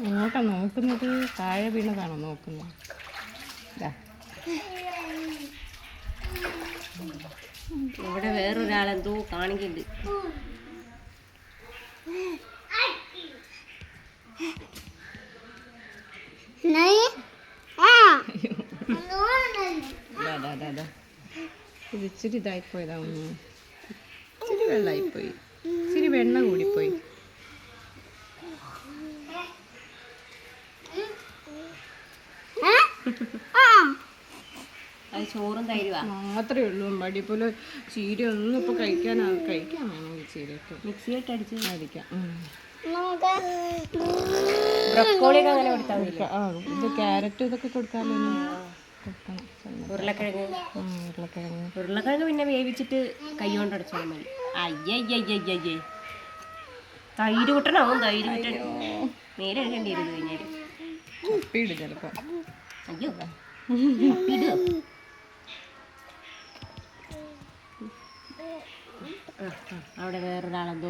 എങ്ങോട്ടാ നോക്കുന്നത്? താഴെ വീണതാണോ നോക്കുന്നത്? ഇവിടെ വേറൊരാളെന്തോ കാണിക്കുന്നുണ്ട്. ഇത് ഇച്ചിരി ഇതായിപ്പോയതാ. ഇച്ചിരി വെള്ളമായിപ്പോയി, ഇച്ചിരി വെണ്ണ കൂടിപ്പോയി. അത് ചോറും തരുവാ മാത്രമേ ഉള്ളൂ. മടിപോലെ ചീര ഒന്നും ഇപ്പോൾ കഴിക്കാൻ വേണമെങ്കിൽ ചീരയൊക്കെ മിക്സിയിട്ട് അടിച്ച് അടിക്കാം. ബ്രക്കോളിയൊക്കെ അങ്ങനെ കൊടുത്താൽ ഇത് ക്യാരറ്റ് ഇതൊക്കെ കൊടുക്കാമല്ലോ. കൊടുക്കണം. ഉരുളക്കിഴങ്ങ് പിന്നെ വേവിച്ചിട്ട് കൈ കൊണ്ട് അടച്ചാൽ മതി. അയ്യയ്യയ്യയ്യേ തൈര് കൂട്ടണം. തൈര് കൂട്ടണം. നേരെ എടുക്കേണ്ടിയിരുന്നു കഴിഞ്ഞാൽ ഉപ്പിട് ചിലപ്പോൾ. അയ്യോ ഇടുക. അവിടെ വേറൊരാളെന്തോ